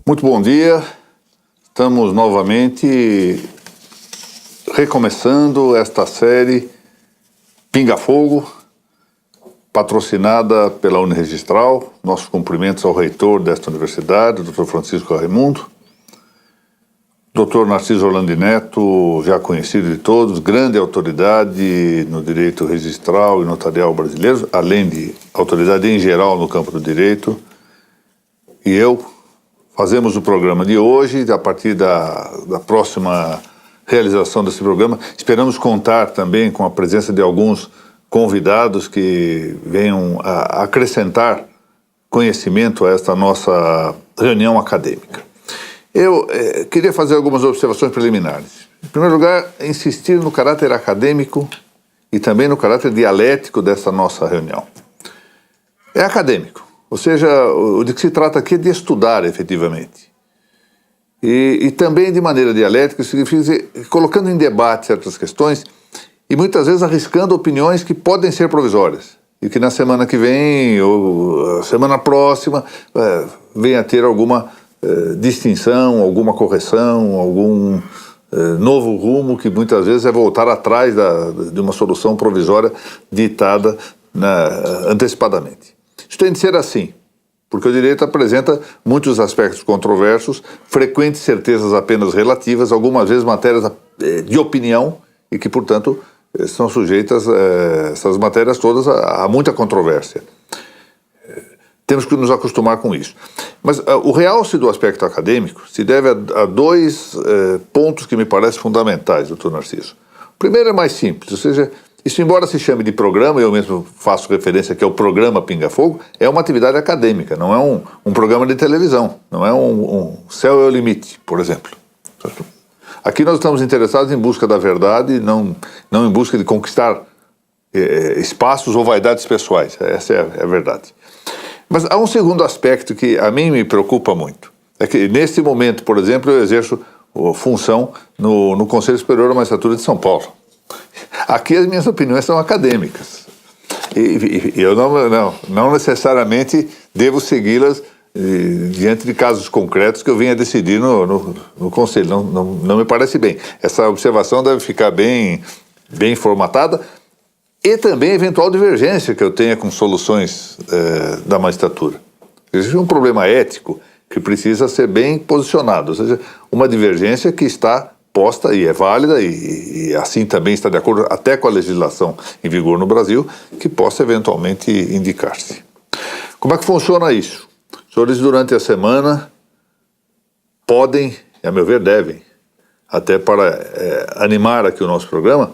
Muito bom dia, estamos novamente recomeçando esta série Pinga Fogo, patrocinada pela Uniregistral. Nossos cumprimentos ao reitor desta universidade, Dr. Francisco Raimundo, Dr. Narciso Orlando Neto, já conhecido de todos, grande autoridade no direito registral e notarial brasileiro, além de autoridade em geral no campo do direito, e eu. Fazemos o programa de hoje, a partir da próxima realização desse programa. Esperamos contar também com a presença de alguns convidados que venham a acrescentar conhecimento a esta nossa reunião acadêmica. Eu queria fazer algumas observações preliminares. Em primeiro lugar, insistir no caráter acadêmico e também no caráter dialético dessa nossa reunião. É acadêmico. Ou seja, o de que se trata aqui é de estudar efetivamente. E também de maneira dialética, significa dizer, colocando em debate certas questões e muitas vezes arriscando opiniões que podem ser provisórias. E que na semana que vem ou semana próxima venha a ter alguma distinção, alguma correção, algum novo rumo que muitas vezes é voltar atrás de uma solução provisória ditada antecipadamente. Isso tem de ser assim, porque o direito apresenta muitos aspectos controversos, frequentes certezas apenas relativas, algumas vezes matérias de opinião e que, portanto, são sujeitas, essas matérias todas, a muita controvérsia. Temos que nos acostumar com isso. Mas o realce do aspecto acadêmico se deve a dois pontos que me parecem fundamentais, doutor Narciso. O primeiro é mais simples, ou seja, isso, embora se chame de programa, eu mesmo faço referência que é o programa Pinga Fogo, é uma atividade acadêmica, não é um programa de televisão, não é um Céu é o Limite, por exemplo. Aqui nós estamos interessados em busca da verdade, não em busca de conquistar espaços ou vaidades pessoais, essa é a verdade. Mas há um segundo aspecto que a mim me preocupa muito, é que neste momento, por exemplo, eu exerço função no Conselho Superior da Magistratura de São Paulo. Aqui as minhas opiniões são acadêmicas e eu não necessariamente devo segui-las diante de casos concretos que eu venha decidir no Conselho. Não me parece bem. Essa observação deve ficar bem formatada e também eventual divergência que eu tenha com soluções da magistratura. Existe um problema ético que precisa ser bem posicionado, ou seja, uma divergência que está posta e é válida e assim também está de acordo até com a legislação em vigor no Brasil, que possa eventualmente indicar-se. Como é que funciona isso? Os senhores durante a semana podem, a meu ver devem, até para animar aqui o nosso programa,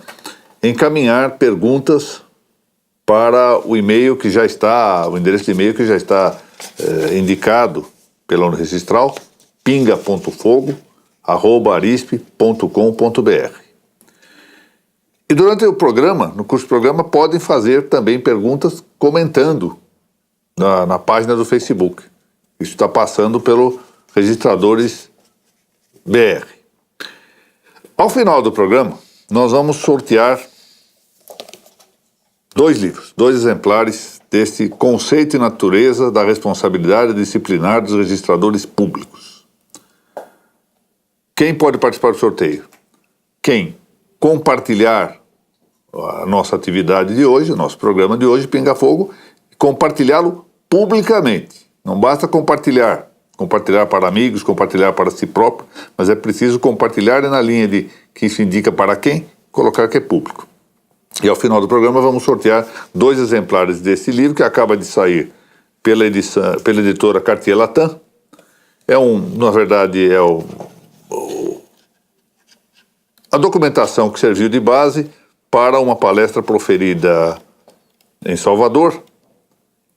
encaminhar perguntas para o e-mail que já está, o endereço de e-mail que já está indicado pela Uniregistral, pinga.fogo@arisp.com.br. E durante o programa, no curso do programa, podem fazer também perguntas comentando na página do Facebook. Isso está passando pelo Registradores BR. Ao final do programa, nós vamos sortear 2 livros, 2 exemplares deste Conceito e Natureza da Responsabilidade Disciplinar dos Registradores Públicos. Quem pode participar do sorteio? Quem compartilhar a nossa atividade de hoje, o nosso programa de hoje, Pinga Fogo, e compartilhá-lo publicamente. Não basta compartilhar para amigos, compartilhar para si próprio, mas é preciso compartilhar na linha de que isso indica para quem, colocar que é público. E ao final do programa vamos sortear 2 exemplares desse livro que acaba de sair pela editora Cartier Latam. Na verdade, a documentação que serviu de base para uma palestra proferida em Salvador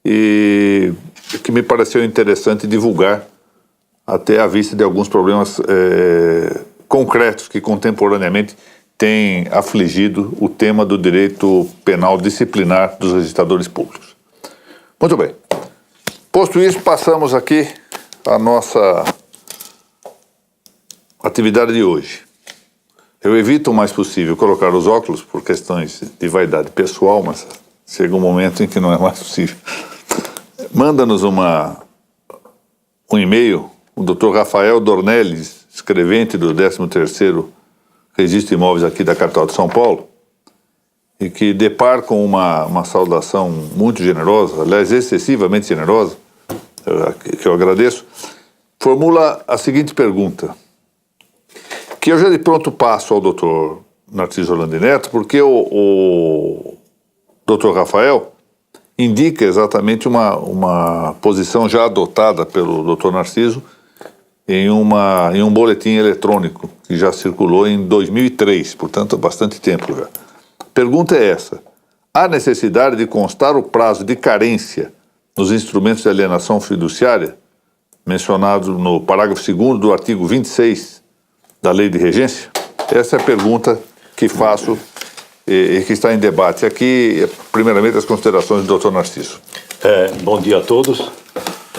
e que me pareceu interessante divulgar até à vista de alguns problemas concretos que contemporaneamente têm afligido o tema do direito penal disciplinar dos registradores públicos. Muito bem. Posto isso, passamos aqui a nossa atividade de hoje. Eu evito o mais possível colocar os óculos por questões de vaidade pessoal, mas chega um momento em que não é mais possível. Manda-nos um e-mail o Dr. Rafael Dornelles, escrevente do 13º Registro de Imóveis aqui da capital de São Paulo, e que depara com uma saudação muito generosa, aliás, excessivamente generosa, que eu agradeço, formula a seguinte pergunta, que eu já de pronto passo ao Dr. Narciso Orlandi Neto, porque o Dr. Rafael indica exatamente uma posição já adotada pelo Dr. Narciso em um boletim eletrônico que já circulou em 2003, portanto há bastante tempo já. A pergunta é essa: há necessidade de constar o prazo de carência nos instrumentos de alienação fiduciária, mencionado no parágrafo 2º do artigo 26 da Lei de Regência? Essa é a pergunta que faço e que está em debate aqui, primeiramente as considerações do Dr. Narciso. Bom dia a todos,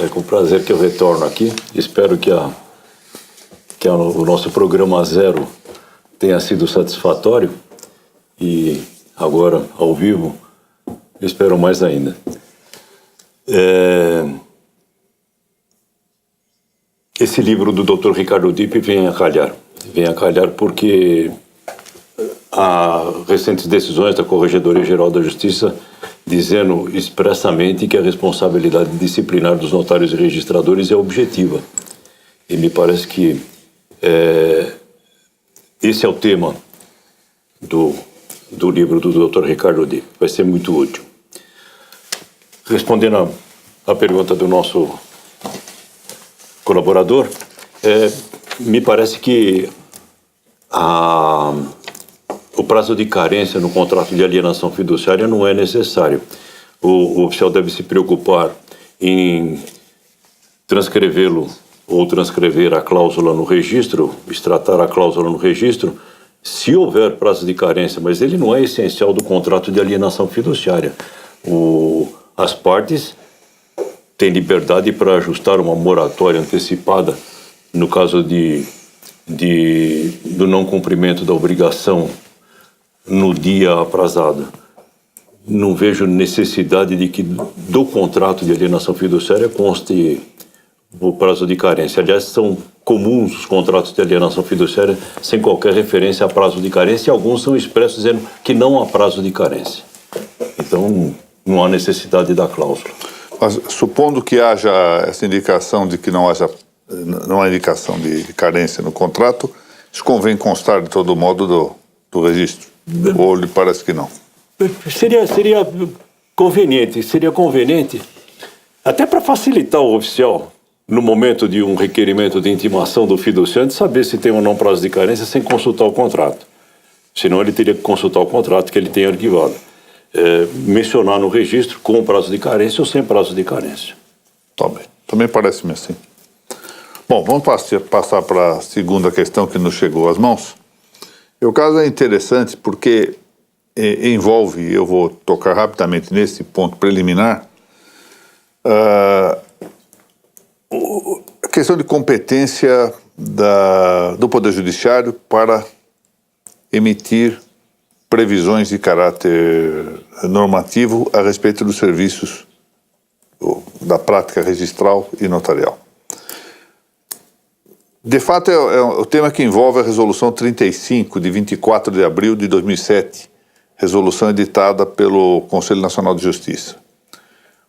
é com prazer que eu retorno aqui, espero que o nosso programa zero tenha sido satisfatório e agora, ao vivo, espero mais ainda. Esse livro do Dr. Ricardo Dipp vem a calhar porque há recentes decisões da Corregedoria Geral da Justiça dizendo expressamente que a responsabilidade disciplinar dos notários e registradores é objetiva. E me parece que esse é o tema do livro do Dr. Ricardo Dipp. Vai ser muito útil. Respondendo à pergunta do nosso colaborador, me parece que o prazo de carência no contrato de alienação fiduciária não é necessário. O oficial deve se preocupar em transcrevê-lo ou transcrever a cláusula no registro, extratar a cláusula no registro, se houver prazo de carência, mas ele não é essencial do contrato de alienação fiduciária. As partes têm liberdade para ajustar uma moratória antecipada no caso do não cumprimento da obrigação no dia aprazado. Não vejo necessidade de que do contrato de alienação fiduciária conste o prazo de carência. Aliás, são comuns os contratos de alienação fiduciária sem qualquer referência a prazo de carência, e alguns são expressos dizendo que não há prazo de carência. Então, não há necessidade da cláusula. Mas, supondo que haja essa indicação de que não há indicação de carência no contrato, isso convém constar de todo modo do registro? Ou lhe parece que não? Seria conveniente, até para facilitar o oficial, no momento de um requerimento de intimação do fiduciante, saber se tem ou não prazo de carência sem consultar o contrato. Senão ele teria que consultar o contrato que ele tem arquivado. Mencionar no registro com prazo de carência ou sem prazo de carência. Tá bem. Também parece-me assim. Bom, vamos passar para a segunda questão que nos chegou às mãos. O caso é interessante porque envolve, eu vou tocar rapidamente nesse ponto preliminar, a questão de competência do Poder Judiciário para emitir previsões de caráter normativo a respeito dos serviços da prática registral e notarial. De fato, é o tema que envolve a Resolução 35, de 24 de abril de 2007, resolução editada pelo Conselho Nacional de Justiça.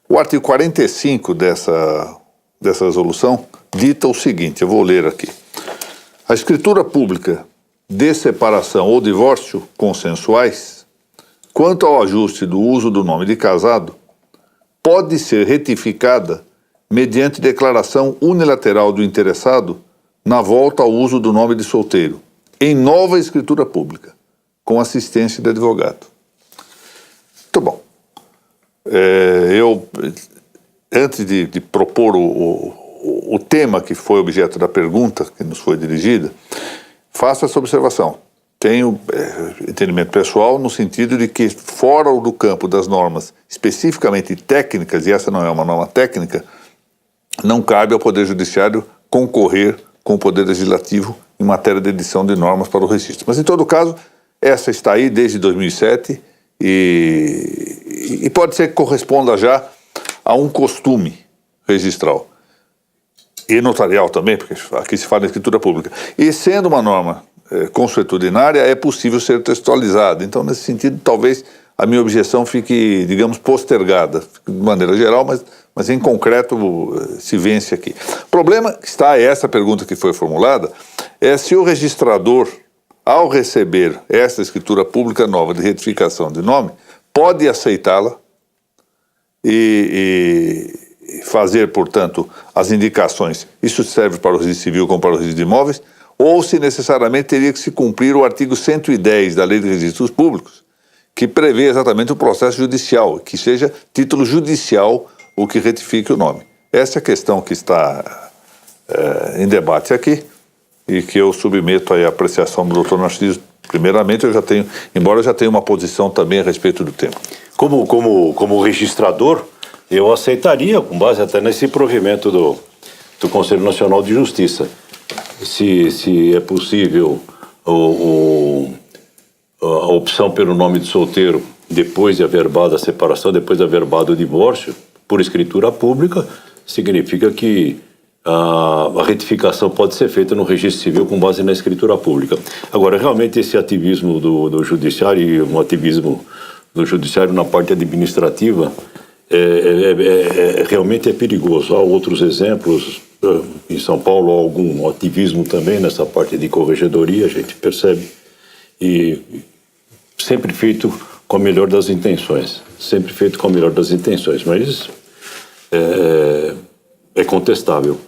O artigo 45 dessa resolução dita o seguinte, eu vou ler aqui. A escritura pública de separação ou divórcio consensuais, quanto ao ajuste do uso do nome de casado, pode ser retificada mediante declaração unilateral do interessado na volta ao uso do nome de solteiro, em nova escritura pública, com assistência de advogado. Muito bom. Eu, antes de propor o tema que foi objeto da pergunta que nos foi dirigida, faço essa observação. Tenho entendimento pessoal no sentido de que, fora do campo das normas especificamente técnicas, e essa não é uma norma técnica, não cabe ao Poder Judiciário concorrer com o Poder Legislativo em matéria de edição de normas para o registro. Mas, em todo caso, essa está aí desde 2007 e pode ser que corresponda já a um costume registral. e notarial também, porque aqui se fala em escritura pública. E sendo uma norma consuetudinária, é possível ser textualizada. Então, nesse sentido, talvez a minha objeção fique, digamos, postergada, de maneira geral, mas em concreto se vence aqui. O problema que está, essa pergunta que foi formulada, é se o registrador, ao receber essa escritura pública nova de retificação de nome, pode aceitá-la e fazer, portanto, as indicações. Isso serve para o registro civil como para o registro de imóveis, ou se necessariamente teria que se cumprir o artigo 110 da Lei de Registros Públicos, que prevê exatamente o processo judicial, que seja título judicial o que retifique o nome. Essa é a questão que está em debate aqui e que eu submeto aí à apreciação do Dr. Narciso. Primeiramente, embora eu já tenha uma posição também a respeito do tema. Como registrador, eu aceitaria, com base até nesse provimento do Conselho Nacional de Justiça, se é possível a opção pelo nome de solteiro depois de averbada a separação, depois de averbado o divórcio, por escritura pública, significa que a retificação pode ser feita no registro civil com base na escritura pública. Agora, realmente esse ativismo do judiciário e um ativismo do judiciário na parte administrativa realmente é perigoso. Há outros exemplos, em São Paulo há algum ativismo também nessa parte de corregedoria, a gente percebe, e sempre feito com a melhor das intenções, mas é contestável.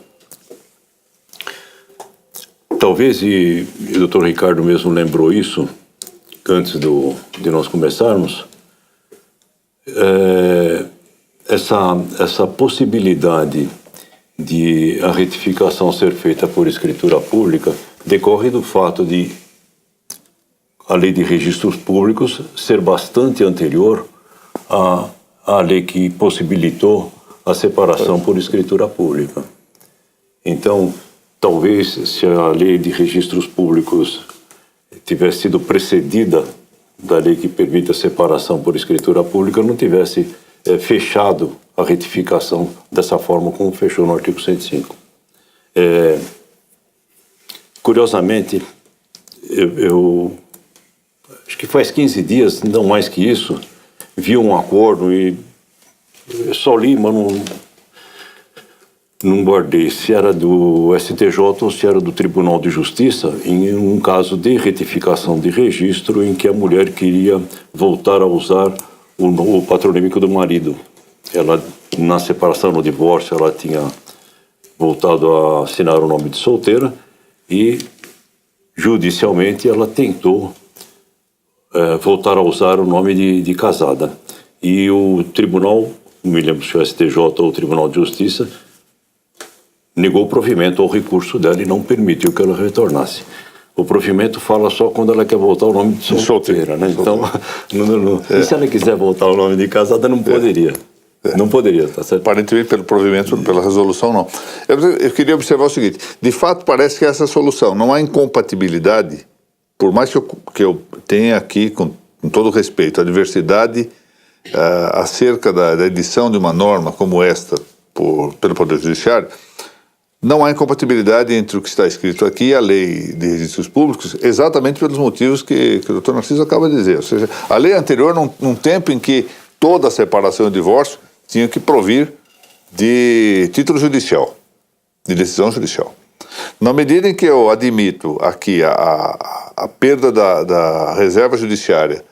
Talvez, e o Dr. Ricardo mesmo lembrou isso antes de nós começarmos, essa possibilidade de a retificação ser feita por escritura pública decorre do fato de a Lei de Registros Públicos ser bastante anterior à lei que possibilitou a separação por escritura pública. Então, talvez, se a Lei de Registros Públicos tivesse sido precedida da lei que permite a separação por escritura pública, não tivesse fechado a retificação dessa forma como fechou no artigo 105. Curiosamente, eu acho que faz 15 dias, não mais que isso, vi um acordo e eu só li, mas não guardei se era do STJ ou se era do Tribunal de Justiça, em um caso de retificação de registro em que a mulher queria voltar a usar o patronímico do marido. Ela, na separação, no divórcio, ela tinha voltado a assinar o nome de solteira e, judicialmente, ela tentou voltar a usar o nome de casada. E o tribunal, não me lembro se o STJ ou o Tribunal de Justiça, negou o provimento ao recurso dela e não permitiu que ela retornasse. O provimento fala só quando ela quer voltar o nome de solteira, né? Então, e se ela quiser voltar o nome de casada, não poderia. Não poderia, tá certo? Aparentemente, pelo provimento, pela resolução, não. Eu queria observar o seguinte, de fato, parece que essa solução, não há incompatibilidade, por mais que eu tenha aqui, com todo respeito, a diversidade acerca da edição de uma norma como esta, pelo Poder Judiciário, não há incompatibilidade entre o que está escrito aqui e a Lei de Registros Públicos, exatamente pelos motivos que o Dr. Narciso acaba de dizer. Ou seja, a lei anterior, num tempo em que toda a separação e divórcio tinha que provir de título judicial, de decisão judicial. Na medida em que eu admito aqui a perda da reserva judiciária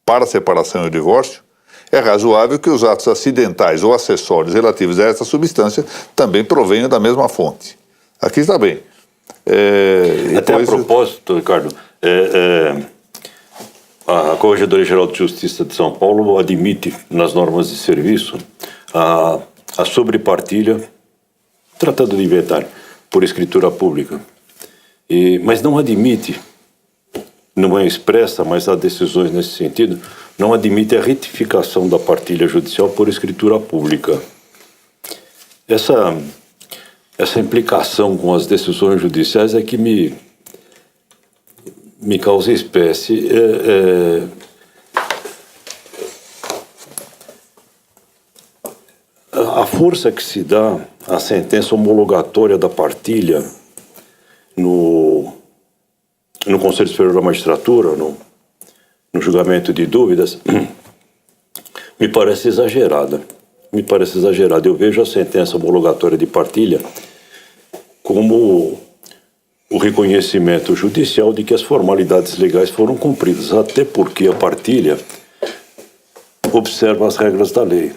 para a separação e o divórcio, é razoável que os atos acidentais ou acessórios relativos a essa substância também provenham da mesma fonte. Aqui está bem. Até a propósito, Ricardo, a Corregedoria Geral de Justiça de São Paulo admite nas normas de serviço a sobrepartilha, tratado de inventário, por escritura pública. Mas não admite, não é expressa, mas há decisões nesse sentido, não admite a retificação da partilha judicial por escritura pública. Essa implicação com as decisões judiciais é que me causa espécie. a força que se dá à sentença homologatória da partilha no Conselho Superior da Magistratura, no julgamento de dúvidas, me parece exagerada. Eu vejo a sentença homologatória de partilha como o reconhecimento judicial de que as formalidades legais foram cumpridas, até porque a partilha observa as regras da lei.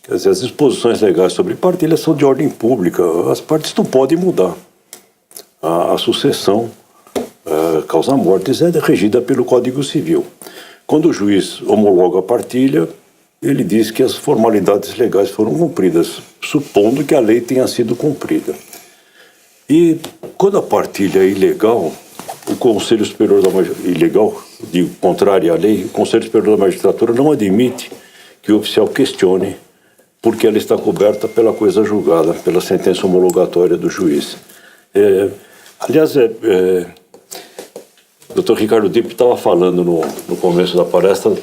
Quer dizer, as disposições legais sobre partilha são de ordem pública, as partes não podem mudar. A sucessão causa mortes é regida pelo Código Civil. Quando o juiz homologa a partilha, ele diz que as formalidades legais foram cumpridas, supondo que a lei tenha sido cumprida. E quando a partilha é ilegal, o Conselho Superior da Magistratura, ilegal, digo, contrária à lei, o Conselho Superior da Magistratura não admite que o oficial questione porque ela está coberta pela coisa julgada, pela sentença homologatória do juiz. Aliás, o Dr. Ricardo Dipp estava falando no começo da palestra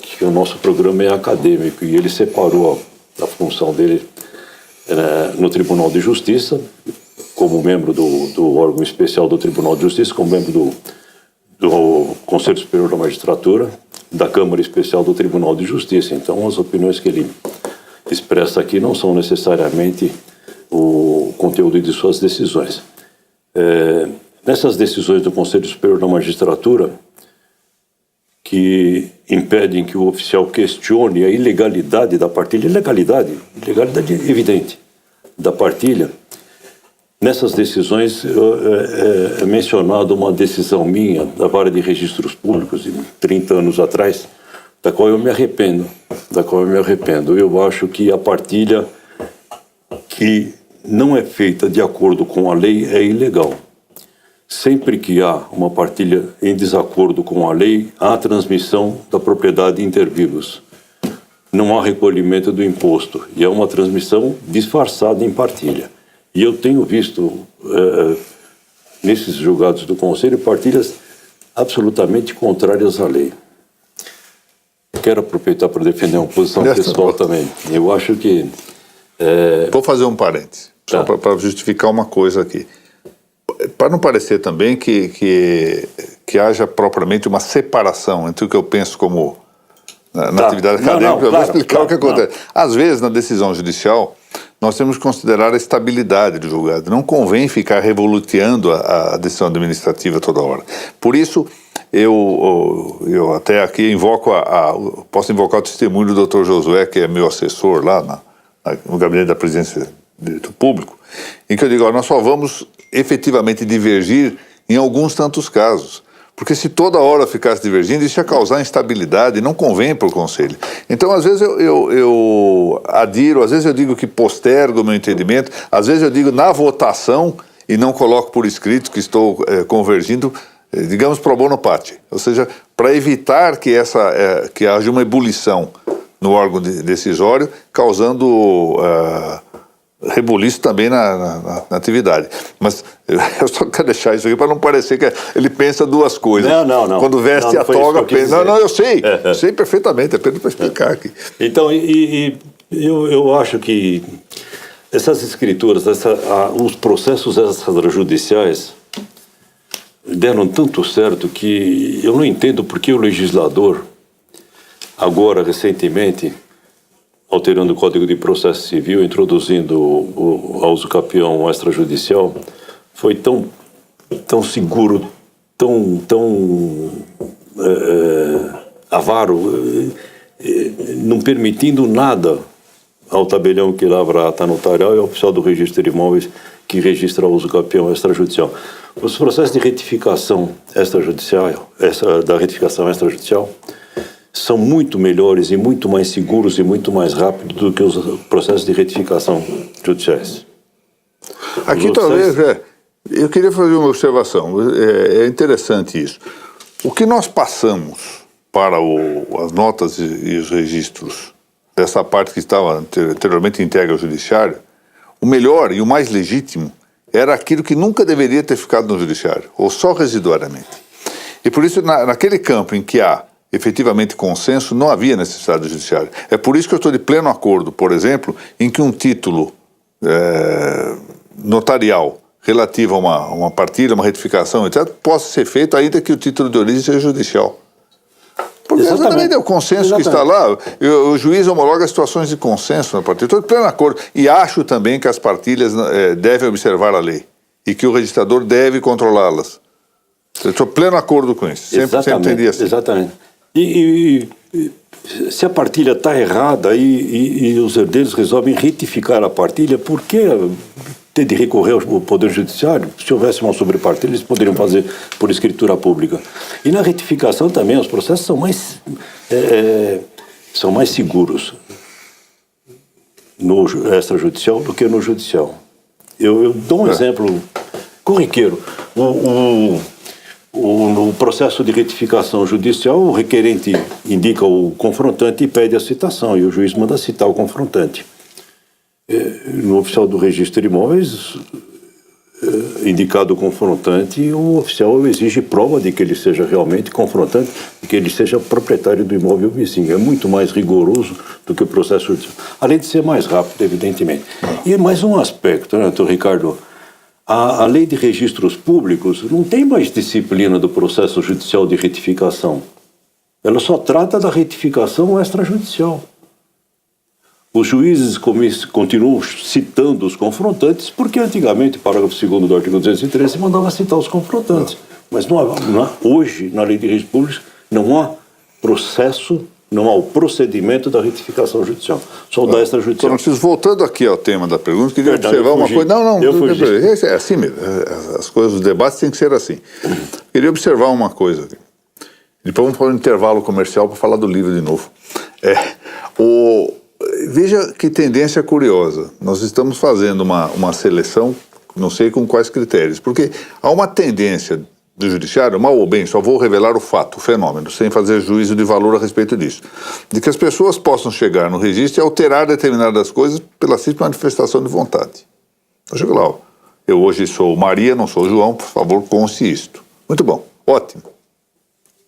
que o nosso programa é acadêmico e ele separou a função dele no Tribunal de Justiça, como membro do órgão especial do Tribunal de Justiça, como membro do Conselho Superior da Magistratura, da Câmara Especial do Tribunal de Justiça. Então, as opiniões que ele expressa aqui não são necessariamente o conteúdo de suas decisões. Nessas decisões do Conselho Superior da Magistratura, que impedem que o oficial questione a ilegalidade da partilha, ilegalidade evidente da partilha, nessas decisões é mencionada uma decisão minha da Vara de Registros Públicos de 30 anos atrás, da qual eu me arrependo. Eu acho que a partilha que não é feita de acordo com a lei é ilegal. Sempre que há uma partilha em desacordo com a lei, há transmissão da propriedade inter vivos. Não há recolhimento do imposto e é uma transmissão disfarçada em partilha. E eu tenho visto, nesses julgados do Conselho, partilhas absolutamente contrárias à lei. Quero aproveitar para defender uma posição pessoal também. Eu acho que... Vou fazer um parênteses, só para justificar uma coisa aqui. Para não parecer também que haja propriamente uma separação entre o que eu penso como na atividade acadêmica, eu vou explicar o que acontece. Às vezes, na decisão judicial, nós temos que considerar a estabilidade do julgado. Não convém ficar revoluteando a decisão administrativa toda hora. Por isso, eu até aqui posso invocar o testemunho do Dr. Josué, que é meu assessor lá no gabinete da presidência do público, em que eu digo, nós só vamos efetivamente divergir em alguns tantos casos. Porque se toda hora ficasse divergindo, isso ia causar instabilidade, não convém para o Conselho. Então, às vezes eu adiro, às vezes eu digo que postergo o meu entendimento, às vezes eu digo na votação e não coloco por escrito que estou convergindo, digamos, pro bono parte. Ou seja, para evitar que haja uma ebulição no órgão decisório, causando rebuliço também na atividade. Mas eu só quero deixar isso aqui para não parecer que ele pensa duas coisas. Não. Quando veste a toga, pensa... Não, eu sei. Sei perfeitamente, é apenas para explicar aqui. Então, eu acho que essas escrituras, os processos extrajudiciais deram tanto certo que eu não entendo por que o legislador, agora, recentemente, alterando o Código de Processo Civil, introduzindo o uso capião extrajudicial, foi tão seguro, tão avaro, não permitindo nada ao tabelião que lavra a ata notarial e ao oficial do registro de imóveis que registra o uso capião extrajudicial. Os processos de retificação extrajudicial, da retificação extrajudicial, são muito melhores e muito mais seguros e muito mais rápidos do que os processos de retificação judiciais. Aqui talvez, eu queria fazer uma observação, é interessante isso. O que nós passamos para as notas e os registros dessa parte que estava anteriormente entregue ao judiciário, o melhor e o mais legítimo era aquilo que nunca deveria ter ficado no judiciário, ou só residuariamente. E por isso, naquele campo em que há efetivamente consenso, não havia necessidade do judiciário. É por isso que eu estou de pleno acordo, por exemplo, em que um título notarial relativo a uma partilha, uma retificação, etc., possa ser feito ainda que o título de origem seja judicial. Porque exatamente é o consenso que está lá. O juiz homologa situações de consenso na partilha. Estou de pleno acordo. E acho também que as partilhas devem observar a lei e que o registrador deve controlá-las. Estou de pleno acordo com isso. Sempre entendi assim. Exatamente. E se a partilha está errada e os herdeiros resolvem retificar a partilha, por que ter de recorrer ao Poder Judiciário? Se houvesse uma sobrepartilha, eles poderiam fazer por escritura pública. E na retificação também, os processos são mais seguros no extrajudicial do que no judicial. Eu dou um exemplo corriqueiro. No processo de retificação judicial, o requerente indica o confrontante e pede a citação, e o juiz manda citar o confrontante. No oficial do registro de imóveis, indicado o confrontante, o oficial exige prova de que ele seja realmente confrontante, de que ele seja proprietário do imóvel vizinho. É muito mais rigoroso do que o processo judicial, além de ser mais rápido, evidentemente. E mais um aspecto, né, doutor Ricardo? A lei de registros públicos não tem mais disciplina do processo judicial de retificação. Ela só trata da retificação extrajudicial. Os juízes continuam citando os confrontantes, porque antigamente, parágrafo 2º do artigo 213, mandava citar os confrontantes. Mas hoje, na lei de registros públicos, não há processo, não há o procedimento da retificação judicial, só da extrajudicial. Voltando aqui ao tema da pergunta, queria observar uma coisa. É assim mesmo. As coisas, os debates têm que ser assim. Queria observar uma coisa. Depois vamos para um intervalo comercial para falar do livro de novo. Veja que tendência curiosa. Nós estamos fazendo uma seleção, não sei com quais critérios, porque há uma tendência do judiciário, mal ou bem, só vou revelar o fato, o fenômeno, sem fazer juízo de valor a respeito disso, de que as pessoas possam chegar no registro e alterar determinadas coisas pela simples manifestação de vontade. Eu chego lá, eu hoje sou Maria, não sou João, por favor, conste isto. Muito bom, ótimo.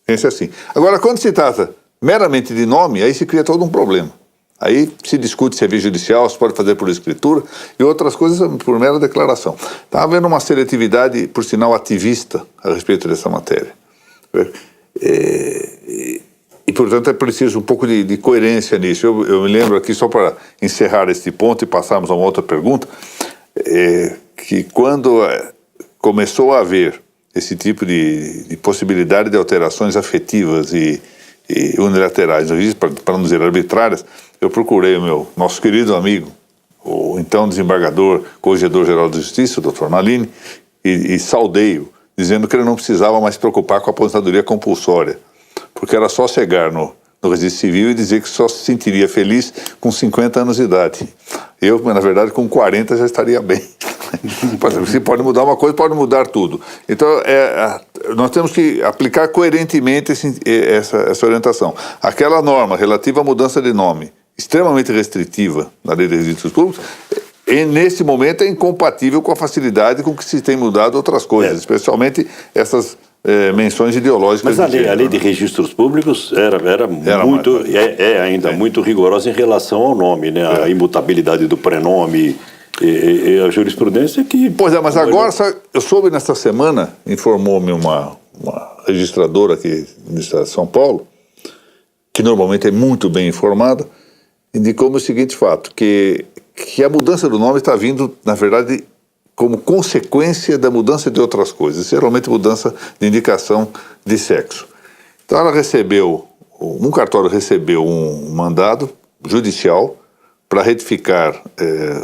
Pense assim. Agora, quando se trata meramente de nome, aí se cria todo um problema. Aí se discute se é via judicial, se pode fazer por escritura e outras coisas por mera declaração. Está havendo uma seletividade, por sinal, ativista a respeito dessa matéria. E portanto, é preciso um pouco de coerência nisso. Eu me lembro aqui, só para encerrar este ponto e passarmos a uma outra pergunta, que quando começou a haver esse tipo de possibilidade de alterações afetivas e unilaterais, para não dizer arbitrárias, eu procurei o nosso querido amigo, o então desembargador, corregedor-geral de Justiça, o Dr. Nalini, e saudei-o, dizendo que ele não precisava mais se preocupar com a aposentadoria compulsória, porque era só chegar no registro civil e dizer que só se sentiria feliz com 50 anos de idade. Eu, na verdade, com 40 já estaria bem. Se pode mudar uma coisa, pode mudar tudo. Então, nós temos que aplicar coerentemente essa orientação. Aquela norma relativa à mudança de nome, extremamente restritiva na lei de registros públicos, nesse momento é incompatível com a facilidade com que se tem mudado outras coisas, especialmente essas menções ideológicas. Mas a lei de registros públicos ainda muito rigorosa em relação ao nome, né? A imutabilidade do prenome e a jurisprudência que... Pois é, mas agora, eu soube nesta semana, informou-me uma registradora aqui no estado de São Paulo, que normalmente é muito bem informada, indicou-me o seguinte fato, que a mudança do nome está vindo, na verdade, como consequência da mudança de outras coisas, geralmente mudança de indicação de sexo. Então ela recebeu, um cartório recebeu um mandado judicial para retificar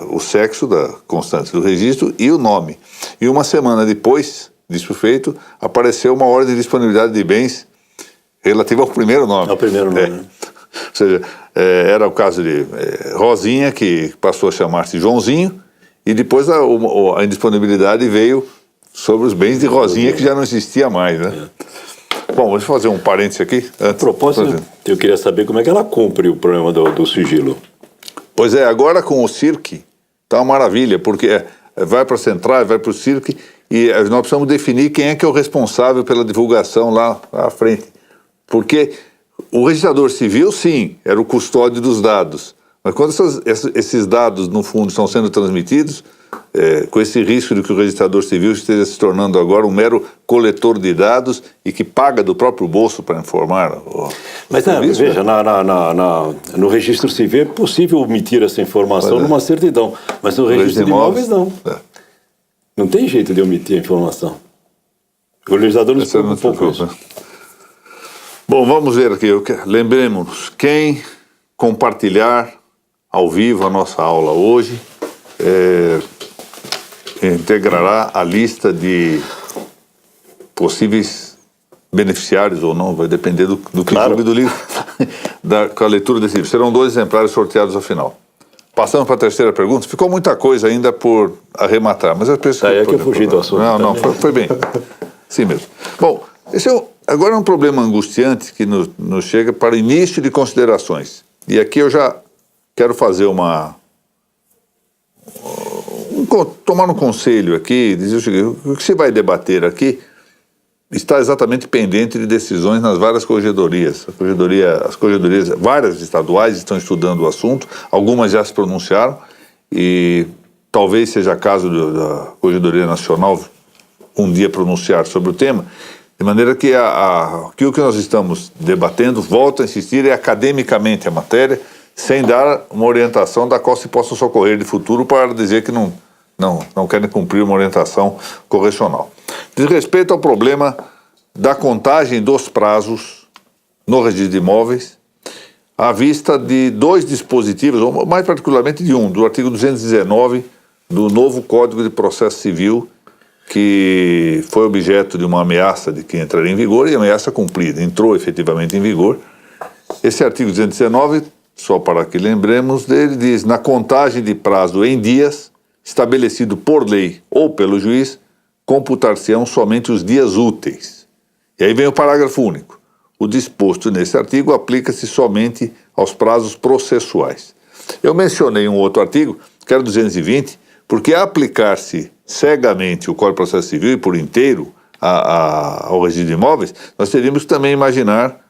o sexo da constante do registro e o nome. E uma semana depois disso feito, apareceu uma ordem de disponibilidade de bens relativa ao primeiro nome. Ao primeiro nome. Ou seja, era o caso de Rosinha, que passou a chamar-se Joãozinho, e depois a indisponibilidade veio sobre os bens de Rosinha, que já não existia mais, né? Bom, deixa eu fazer um parênteses aqui. A propósito, eu queria saber como é que ela cumpre o problema do sigilo. Pois é, agora com o CIRC está uma maravilha, porque vai para a central, vai para o CIRC, e nós precisamos definir quem é que é o responsável pela divulgação lá à frente. Porque o registrador civil, sim, era o custódio dos dados. Mas quando esses dados, no fundo, estão sendo transmitidos, com esse risco de que o registrador civil esteja se tornando agora um mero coletor de dados e que paga do próprio bolso para informar. Mas veja, no registro civil é possível omitir essa informação numa certidão, mas no registro de imóveis não. Não tem jeito de omitir a informação. O legislador não se preocupa com isso. Bom, vamos ver aqui. Lembremos-nos, quem compartilhar ao vivo a nossa aula hoje integrará a lista de possíveis beneficiários ou não, vai depender do que claro. Do livro, com a leitura desse livro. Serão 2 exemplares sorteados ao final. Passamos para a terceira pergunta. Ficou muita coisa ainda por arrematar, mas eu penso que eu fugi do assunto. Não, foi bem. Sim mesmo. Bom, esse agora é um problema angustiante que nos chega para o início de considerações. E aqui eu já quero fazer tomar um conselho aqui, dizer o seguinte: o que se vai debater aqui está exatamente pendente de decisões nas várias corregedorias. As corregedorias, várias estaduais, estão estudando o assunto, algumas já se pronunciaram, e talvez seja caso da Corregedoria Nacional um dia pronunciar sobre o tema, de maneira que o que nós estamos debatendo, volto a insistir, é academicamente a matéria, sem dar uma orientação da qual se possa socorrer de futuro para dizer que não querem cumprir uma orientação correcional. Diz respeito ao problema da contagem dos prazos no registro de imóveis, à vista de 2 dispositivos, ou mais particularmente de do artigo 219 do novo Código de Processo Civil, que foi objeto de uma ameaça de que entraria em vigor, e ameaça cumprida, entrou efetivamente em vigor. Esse artigo 219, só para que lembremos dele, diz: na contagem de prazo em dias, estabelecido por lei ou pelo juiz, computar-se-ão somente os dias úteis. E aí vem o parágrafo único. O disposto nesse artigo aplica-se somente aos prazos processuais. Eu mencionei um outro artigo, que era 220, porque aplicar-se cegamente o Código de Processo Civil e por inteiro ao registro de imóveis, nós teríamos que também imaginar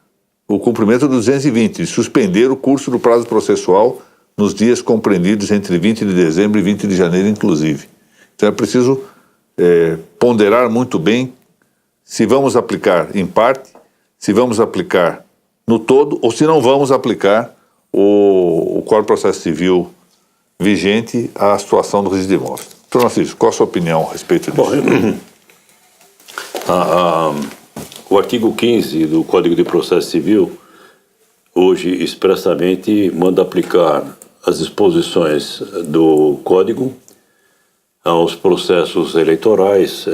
o cumprimento do 220, de suspender o curso do prazo processual nos dias compreendidos entre 20 de dezembro e 20 de janeiro, inclusive. Então é preciso ponderar muito bem se vamos aplicar em parte, se vamos aplicar no todo, ou se não vamos aplicar o Código de Processo Civil vigente à situação do registro de imóveis. Doutor Narciso, qual a sua opinião a respeito disso? O artigo 15 do Código de Processo Civil, hoje expressamente manda aplicar as disposições do Código aos processos eleitorais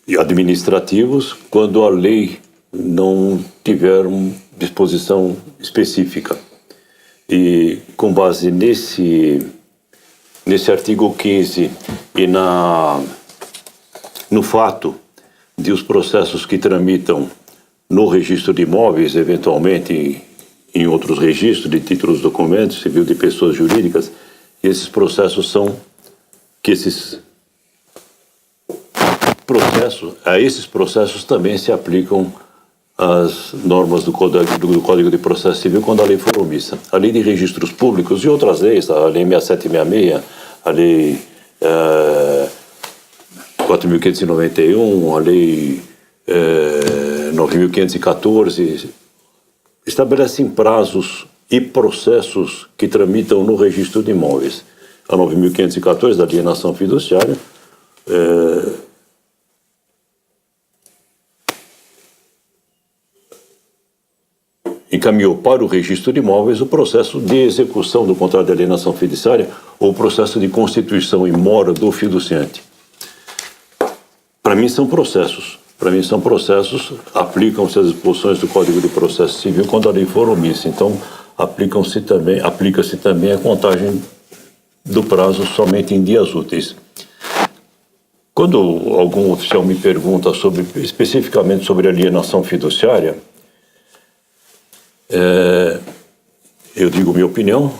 e administrativos, quando a lei não tiver uma disposição específica. E com base nesse artigo 15 e no fato de os processos que tramitam no registro de imóveis, eventualmente em outros registros de títulos, documentos, civil de pessoas jurídicas, esses processos a esses processos também se aplicam as normas do Código de Processo Civil quando a lei for omissa. A lei de registros públicos e outras leis, a lei 6766, a lei 4.591, a lei 9.514, estabelecem prazos e processos que tramitam no registro de imóveis. A 9.514, da alienação fiduciária, encaminhou para o registro de imóveis o processo de execução do contrato de alienação fiduciária ou o processo de constituição em mora do fiduciante. Para mim são processos. Aplicam-se as disposições do Código de Processo Civil quando a lei for omissa. Então, aplica-se também a contagem do prazo somente em dias úteis. Quando algum oficial me pergunta especificamente sobre alienação fiduciária, eu digo minha opinião,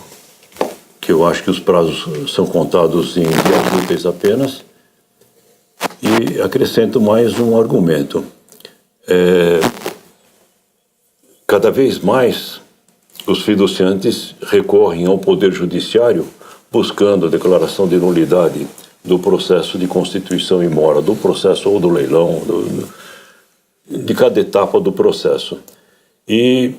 que eu acho que os prazos são contados em dias úteis apenas, e acrescento mais um argumento. cada vez mais os fiduciantes recorrem ao Poder Judiciário buscando a declaração de nulidade do processo de constituição e mora, do processo ou do leilão, de cada etapa do processo. E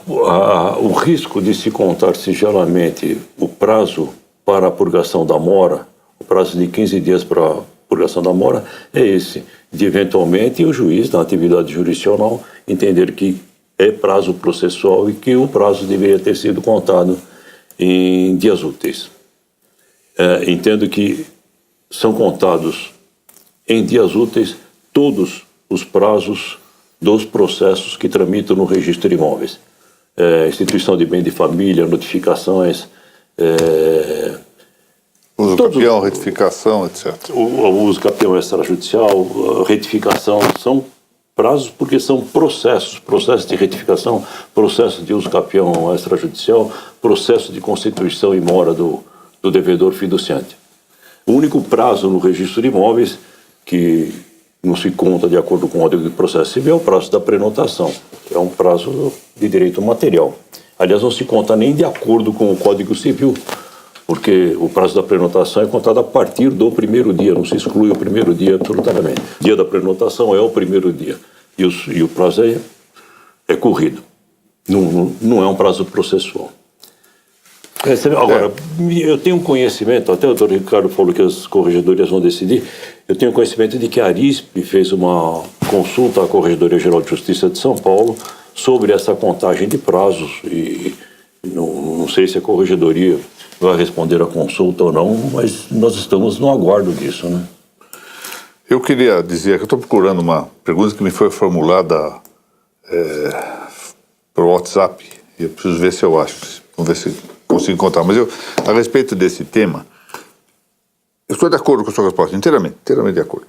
o risco de se contar sigelamente o prazo para a purgação da mora, o prazo de 15 dias para a purgação da mora, é esse, de eventualmente o juiz, na atividade jurisdicional, entender que é prazo processual e que o prazo deveria ter sido contado em dias úteis. Entendo que são contados em dias úteis todos os prazos dos processos que tramitam no registro de imóveis. Instituição de bem de família, notificações... Uso capião, retificação, etc. O uso capião extrajudicial, retificação, são prazos porque são processos de retificação, processo de uso capião extrajudicial, processo de constituição e mora do devedor fiduciante. O único prazo no registro de imóveis que não se conta de acordo com o Código de Processo Civil é o prazo da prenotação, que é um prazo de direito material. Aliás, não se conta nem de acordo com o Código Civil, porque o prazo da prenotação é contado a partir do primeiro dia, não se exclui o primeiro dia absolutamente. O dia da prenotação é o primeiro dia, e o prazo é corrido, não é um prazo processual. Agora, eu tenho conhecimento, até o doutor Ricardo falou que as corregedorias vão decidir, eu tenho conhecimento de que a Arisp fez uma consulta à Corregedoria Geral de Justiça de São Paulo sobre essa contagem de prazos e não sei se a Corregedoria vai responder a consulta ou não, mas nós estamos no aguardo disso, né? Eu queria dizer que eu estou procurando uma pergunta que me foi formulada por WhatsApp, e eu preciso ver se eu acho, vamos ver se consigo encontrar, mas a respeito desse tema, eu estou de acordo com a sua resposta, inteiramente de acordo.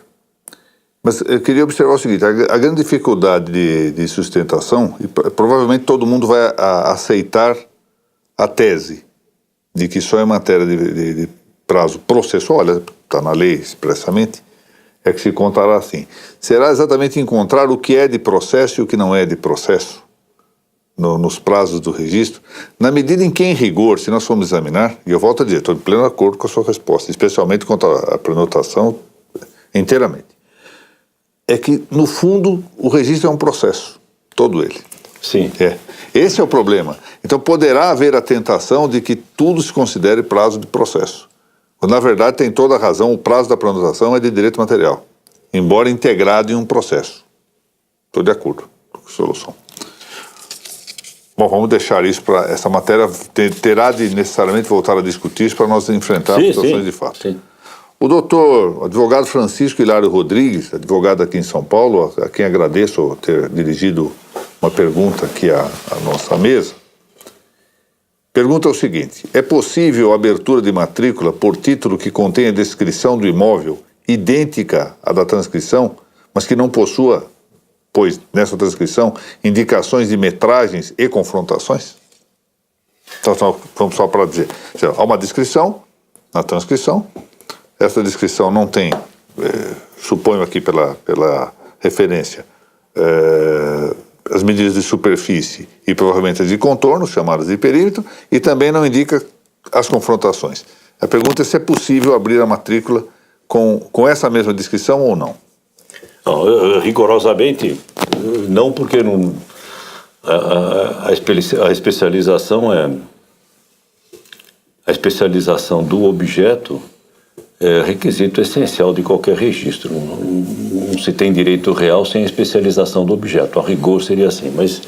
Mas eu queria observar o seguinte, a grande dificuldade de sustentação, e provavelmente todo mundo vai aceitar a tese de que só em matéria de prazo processual, olha, está na lei expressamente, é que se contará assim. Será exatamente encontrar o que é de processo e o que não é de processo nos prazos do registro, na medida em que, em rigor, se nós formos examinar, e eu volto a dizer, estou em pleno acordo com a sua resposta, especialmente quanto à prenotação, inteiramente, é que, no fundo, o registro é um processo, todo ele. Sim. Esse é o problema. Então, poderá haver a tentação de que tudo se considere prazo de processo. Quando, na verdade, tem toda a razão, o prazo da prenotação é de direito material, embora integrado em um processo. Estou de acordo com a solução. Bom, vamos deixar isso para... Essa matéria terá de necessariamente voltar a discutir isso para nós enfrentarmos situações de fato. Sim. O doutor, advogado Francisco Hilário Rodrigues, advogado aqui em São Paulo, a quem agradeço ter dirigido uma pergunta aqui à nossa mesa, pergunta o seguinte: é possível a abertura de matrícula por título que contenha descrição do imóvel idêntica à da transcrição, mas que não possua, pois nessa transcrição, indicações de metragens e confrontações? Então, vamos só para dizer, há uma descrição na transcrição, essa descrição não tem, suponho aqui pela referência, as medidas de superfície e provavelmente as de contorno, chamadas de perímetro, e também não indica as confrontações. A pergunta é se é possível abrir a matrícula com essa mesma descrição ou não. Não, rigorosamente, não, porque a especialização a especialização do objeto é requisito essencial de qualquer registro. Não se tem direito real sem a especialização do objeto. A rigor seria assim, mas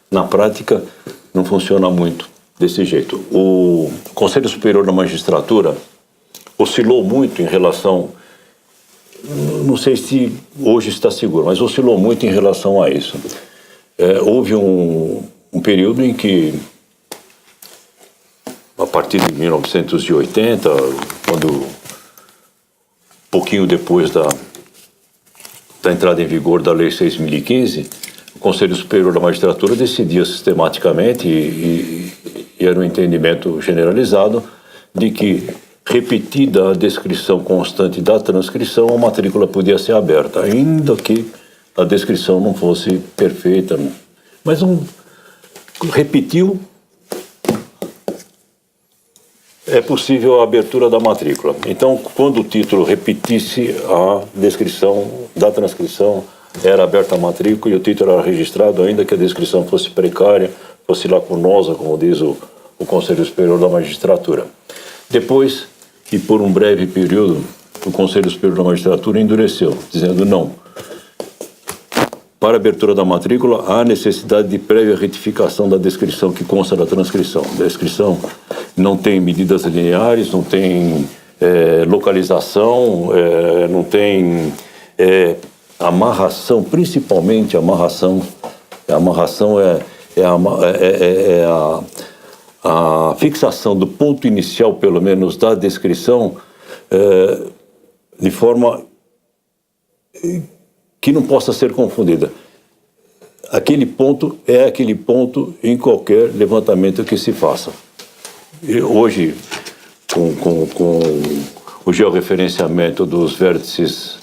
na prática não funciona muito desse jeito. O Conselho Superior da Magistratura oscilou muito em relação, não sei se hoje está seguro, mas oscilou muito em relação a isso. Houve um período em que, a partir de 1980, quando pouquinho depois da entrada em vigor da Lei 6.015, o Conselho Superior da Magistratura decidia sistematicamente, e era um entendimento generalizado, de que, repetida a descrição constante da transcrição, a matrícula podia ser aberta, ainda que a descrição não fosse perfeita, Mas repetiu, é possível a abertura da matrícula. Então, quando o título repetisse, a descrição da transcrição era aberta a matrícula e o título era registrado, ainda que a descrição fosse precária, fosse lacunosa, como diz o Conselho Superior da Magistratura. Depois, e por um breve período, o Conselho Superior da Magistratura endureceu, dizendo não. Para a abertura da matrícula, há necessidade de prévia retificação da descrição que consta da transcrição. A descrição não tem medidas lineares, não tem localização, não tem amarração, principalmente amarração. A amarração a fixação do ponto inicial, pelo menos, da descrição, de forma que não possa ser confundida. Aquele ponto é aquele ponto em qualquer levantamento que se faça. E hoje, com o georreferenciamento dos vértices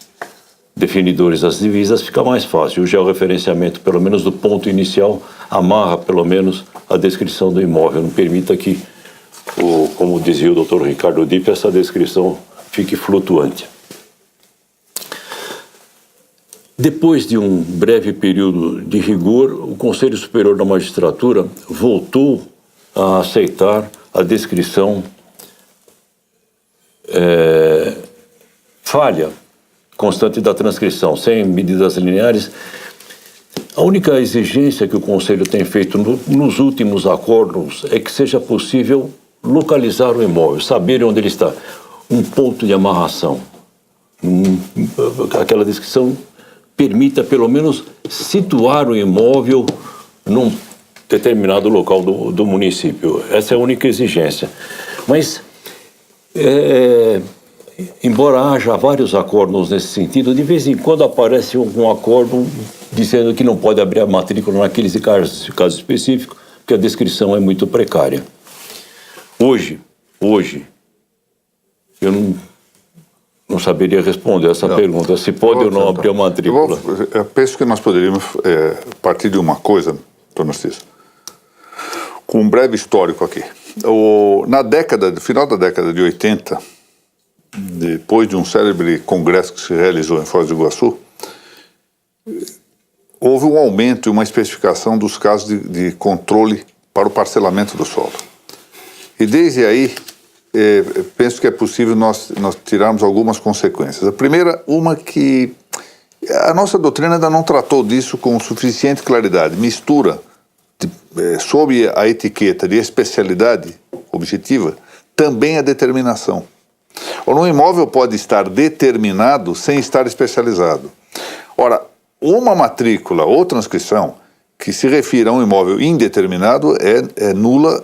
definidores das divisas, fica mais fácil. O georreferenciamento, pelo menos do ponto inicial, amarra, pelo menos, a descrição do imóvel. Não permita que, como dizia o Dr. Ricardo Dipp, essa descrição fique flutuante. Depois de um breve período de rigor, o Conselho Superior da Magistratura voltou a aceitar a descrição falha constante da transcrição, sem medidas lineares. A única exigência que o Conselho tem feito nos últimos acordos é que seja possível localizar o imóvel, saber onde ele está. Um ponto de amarração. Aquela descrição permita, pelo menos, situar o imóvel num determinado local do município. Essa é a única exigência. Mas, embora haja vários acordos nesse sentido, de vez em quando aparece algum acordo dizendo que não pode abrir a matrícula naqueles casos específicos, porque a descrição é muito precária. Hoje, eu não saberia responder essa pergunta, se pode ou não abrir a matrícula. Eu penso que nós poderíamos partir de uma coisa, Dr. Narciso, com um breve histórico aqui. No final da década de 80, depois de um célebre congresso que se realizou em Foz do Iguaçu, houve um aumento e uma especificação dos casos de controle para o parcelamento do solo. E desde aí, penso que é possível nós tirarmos algumas consequências. A primeira, uma que a nossa doutrina ainda não tratou disso com suficiente claridade. Mistura, sob a etiqueta de especialidade objetiva, também a determinação. Ou um imóvel pode estar determinado sem estar especializado. Ora, uma matrícula ou transcrição que se refira a um imóvel indeterminado é nula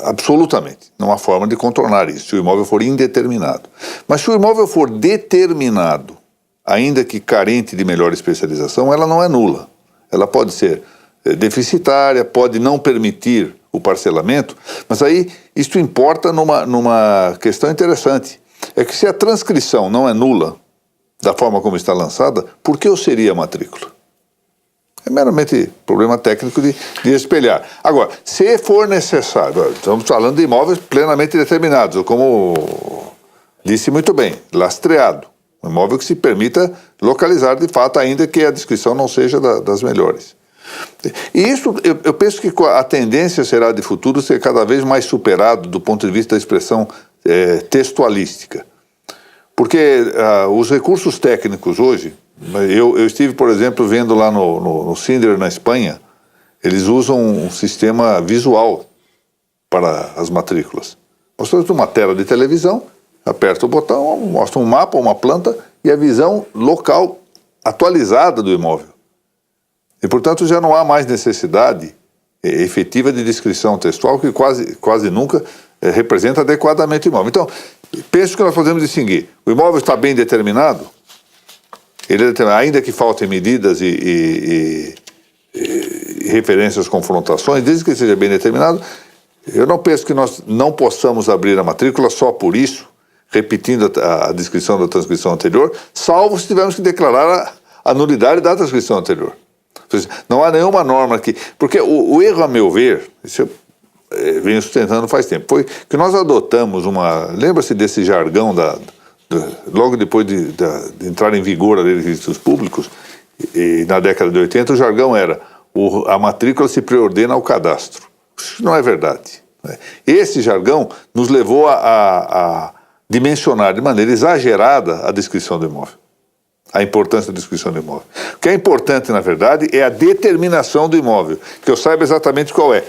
absolutamente. Não há forma de contornar isso, se o imóvel for indeterminado. Mas se o imóvel for determinado, ainda que carente de melhor especialização, ela não é nula. Ela pode ser deficitária, pode não permitir o parcelamento, mas aí isso importa numa questão interessante. É que se a transcrição não é nula, da forma como está lançada, por que eu seria a matrícula? É meramente problema técnico de espelhar. Agora, se for necessário, estamos falando de imóveis plenamente determinados, ou como disse muito bem, lastreado. Um imóvel que se permita localizar de fato, ainda que a descrição não seja das melhores. E isso, eu penso que a tendência será de futuro ser cada vez mais superado do ponto de vista da expressão textualística. Porque os recursos técnicos hoje, eu estive, por exemplo, vendo lá no Cinder, na Espanha, eles usam um sistema visual para as matrículas. Você tem uma tela de televisão, aperta o botão, mostra um mapa, uma planta e a visão local atualizada do imóvel. E, portanto, já não há mais necessidade efetiva de descrição textual, que quase nunca representa adequadamente o imóvel. Então, penso que nós podemos distinguir. O imóvel está bem determinado, ainda que faltem medidas e referências, confrontações, desde que seja bem determinado, eu não penso que nós não possamos abrir a matrícula só por isso, repetindo a descrição da transcrição anterior, salvo se tivermos que declarar a nulidade da transcrição anterior. Não há nenhuma norma aqui. Porque o erro, a meu ver, isso eu venho sustentando faz tempo, foi que nós adotamos lembra-se desse jargão logo depois de entrar em vigor a lei de registros públicos, e na década de 80, o jargão era a matrícula se preordena ao cadastro. Isso não é verdade. Esse jargão nos levou a dimensionar de maneira exagerada a descrição do imóvel. A importância da descrição do imóvel. O que é importante, na verdade, é a determinação do imóvel, que eu saiba exatamente qual é.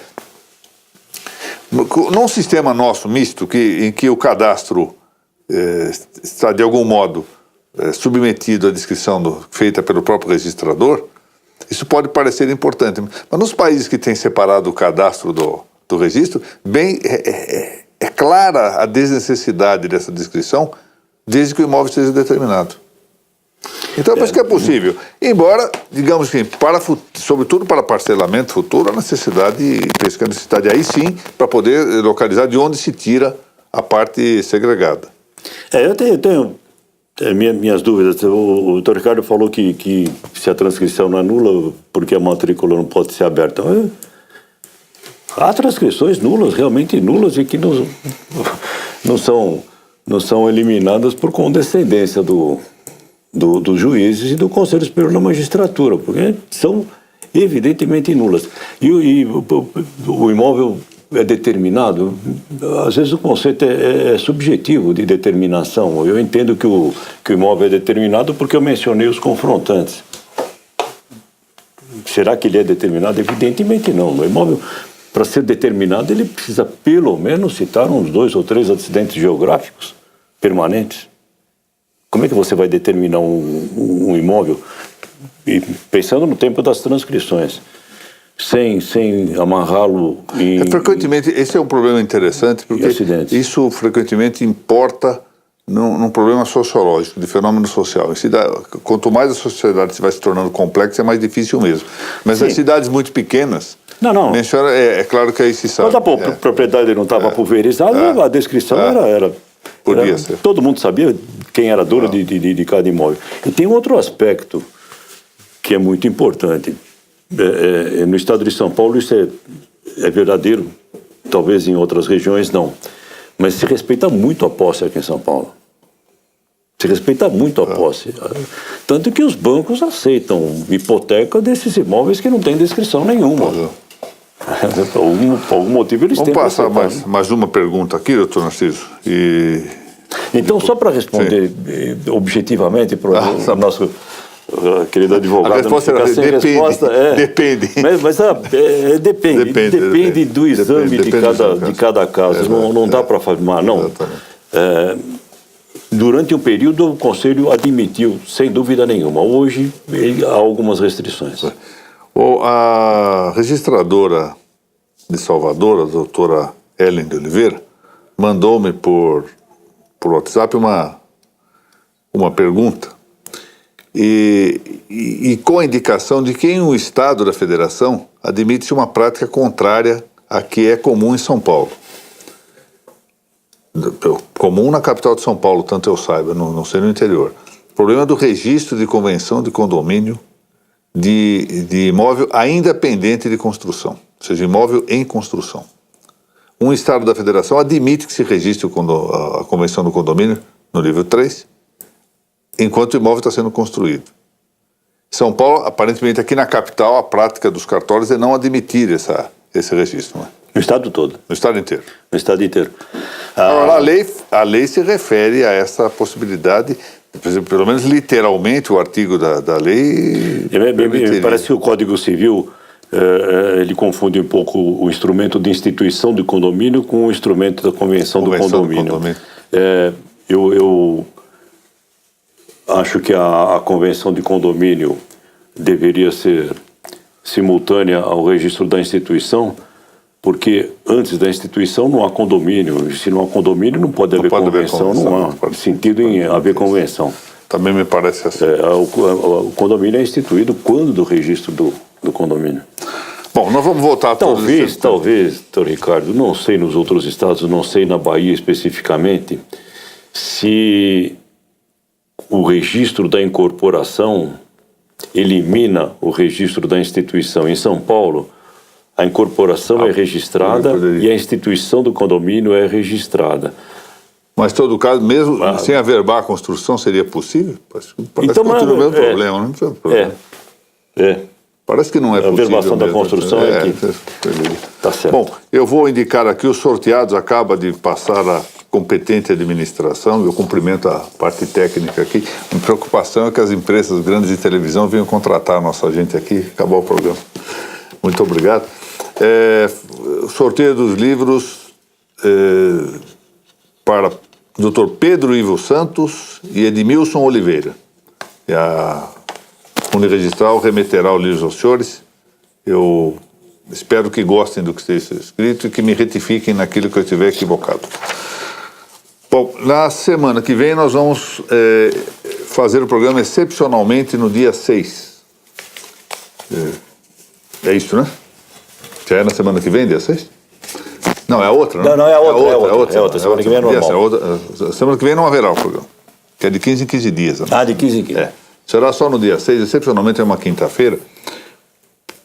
Num sistema nosso misto, em que o cadastro está, de algum modo, submetido à descrição feita pelo próprio registrador, isso pode parecer importante. Mas nos países que têm separado o cadastro do registro, é clara a desnecessidade dessa descrição, desde que o imóvel esteja determinado. Então, por isso que é possível. Embora, digamos que, sobretudo para parcelamento futuro, a necessidade aí sim, para poder localizar de onde se tira a parte segregada. Eu tenho minhas dúvidas. O Dr. Ricardo falou que se a transcrição não é nula, porque a matrícula não pode ser aberta. Há transcrições nulas, realmente nulas, e que não são eliminadas por condescendência dos juízes e do Conselho Superior da Magistratura, porque são evidentemente nulas. E o imóvel é determinado, às vezes o conceito é subjetivo de determinação. Eu entendo que o imóvel é determinado porque eu mencionei os confrontantes. Será que ele é determinado? Evidentemente não. O imóvel, para ser determinado, ele precisa pelo menos citar uns 2 ou 3 acidentes geográficos permanentes. Como é que você vai determinar um imóvel, pensando no tempo das transcrições, sem amarrá-lo em... Frequentemente, esse é um problema interessante, porque isso frequentemente importa num problema sociológico, de fenômeno social. Quanto mais a sociedade vai se tornando complexa, é mais difícil mesmo. Mas as cidades muito pequenas... Não. É claro que aí se sabe. Quando a propriedade não estava pulverizada, a descrição era Podia ser. Todo mundo sabia quem era dono de cada imóvel. E tem um outro aspecto que é muito importante. No estado de São Paulo isso é verdadeiro, talvez em outras regiões não. Mas se respeita muito a posse aqui em São Paulo. Se respeita muito a posse. Tanto que os bancos aceitam hipoteca desses imóveis que não tem descrição nenhuma. Por algum motivo eles têm. Vamos passar mais uma pergunta aqui, doutor Narciso. Então, só para responder objetivamente para o nosso querido advogado, a resposta não ficar sem resposta. Depende. Mas depende do exame de cada caso. Não dá para afirmar, não. Durante um período, o Conselho admitiu, sem dúvida nenhuma. Hoje, há algumas restrições. A registradora de Salvador, a doutora Ellen de Oliveira, mandou-me por WhatsApp uma pergunta e com a indicação de que em um estado da federação admite-se uma prática contrária à que é comum em São Paulo. Comum na capital de São Paulo, tanto eu saiba, não sei no interior. O problema do registro de convenção de condomínio de imóvel ainda pendente de construção, ou seja, imóvel em construção. Um estado da federação admite que se registre a convenção do condomínio no nível 3, enquanto o imóvel está sendo construído. São Paulo, aparentemente aqui na capital, a prática dos cartórios é não admitir esse registro. Não é? No estado todo? No estado inteiro. No estado inteiro. Agora, a lei se refere a essa possibilidade, por exemplo, pelo menos literalmente o artigo da lei... Me parece que o Código Civil, ele confunde um pouco o instrumento de instituição de condomínio com o instrumento da convenção do condomínio. Eu acho que a convenção de condomínio deveria ser simultânea ao registro da instituição, porque antes da instituição não há condomínio. Se não há condomínio, não pode haver convenção. Não há sentido em haver convenção. Também me parece assim. O condomínio é instituído quando do registro do condomínio. Bom, nós vamos voltar a talvez, doutor Ricardo, não sei nos outros estados, não sei na Bahia especificamente, se o registro da incorporação elimina o registro da instituição. Em São Paulo, a incorporação é registrada e a instituição do condomínio é registrada. Mas, em todo caso, mesmo sem averbar a construção, seria possível? Parece Então, que continua o mesmo problema, não tem problema. Parece que não é possível. A averbação da construção é que... Tá certo. Bom, eu vou indicar aqui os sorteados, acaba de passar a competente administração, eu cumprimento a parte técnica aqui. Minha preocupação é que as empresas grandes de televisão venham contratar a nossa gente aqui, acabar o programa. Muito obrigado. Sorteio dos livros para Dr. Pedro Ivo Santos e Edmilson Oliveira. E a Uniregistral remeterá o livro aos senhores. Eu espero que gostem do que esteja escrito e que me retifiquem naquilo que eu estiver equivocado. Bom, na semana que vem nós vamos fazer o programa excepcionalmente no dia 6. É isso, né? Já é na semana que vem, dia 6? Não, é a outra, né? Não, é a outra. Semana que vem é normal. Semana que vem não haverá o programa, que é de 15 em 15 dias. Né? De 15 em 15. Será só no dia 6, excepcionalmente é uma quinta-feira,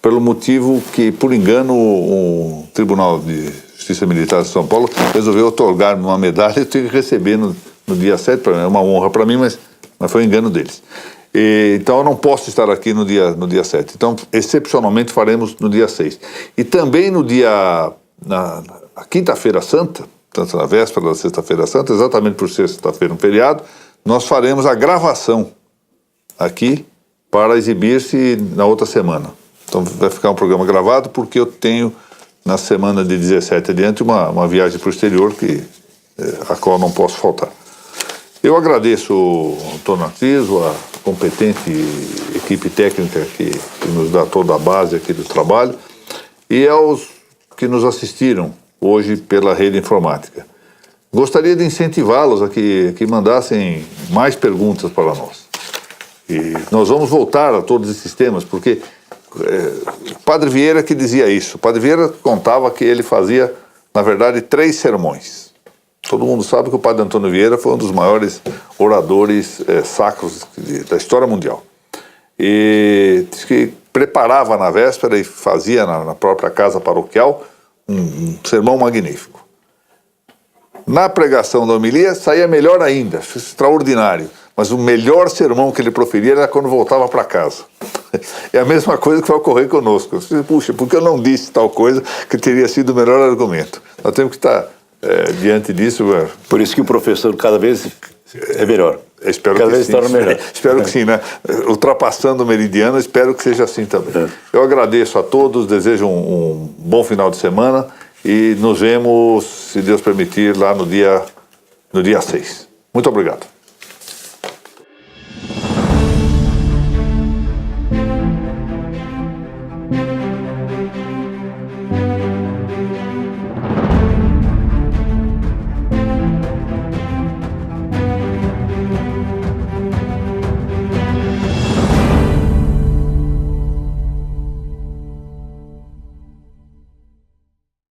pelo motivo que, por engano, o Tribunal de Justiça Militar de São Paulo resolveu otorgar-me uma medalha e eu tenho que receber no dia 7, é uma honra para mim, mas foi um engano deles. Então eu não posso estar aqui no dia 7. Então, excepcionalmente, faremos no dia 6. E também no dia... na Quinta-feira Santa, tanto na véspera da Sexta-feira Santa, exatamente por ser sexta-feira um feriado, nós faremos a gravação aqui para exibir-se na outra semana. Então vai ficar um programa gravado porque eu tenho, na semana de 17 adiante, uma viagem para o exterior a qual não posso faltar. Eu agradeço ao Antônio Narciso, a competente equipe técnica que nos dá toda a base aqui do trabalho, e aos que nos assistiram hoje pela rede informática. Gostaria de incentivá-los a que mandassem mais perguntas para nós. E nós vamos voltar a todos esses temas, porque Padre Vieira que dizia isso. Padre Vieira contava que ele fazia, na verdade, 3 sermões. Todo mundo sabe que o Padre Antônio Vieira foi um dos maiores oradores sacros da história mundial. E diz que preparava na véspera e fazia na própria casa paroquial um sermão magnífico. Na pregação da homilia saía melhor ainda, extraordinário. Mas o melhor sermão que ele proferia era quando voltava para casa. É a mesma coisa que vai ocorrer conosco. Puxa, porque eu não disse tal coisa que teria sido o melhor argumento? Nós temos que estar diante disso. Por isso que o professor cada vez é melhor. Espero cada que vez sim. torna melhor. Espero que sim, né? Ultrapassando o meridiano, espero que seja assim também. Eu agradeço a todos, desejo um bom final de semana e nos vemos, se Deus permitir, lá no dia 6. Muito obrigado.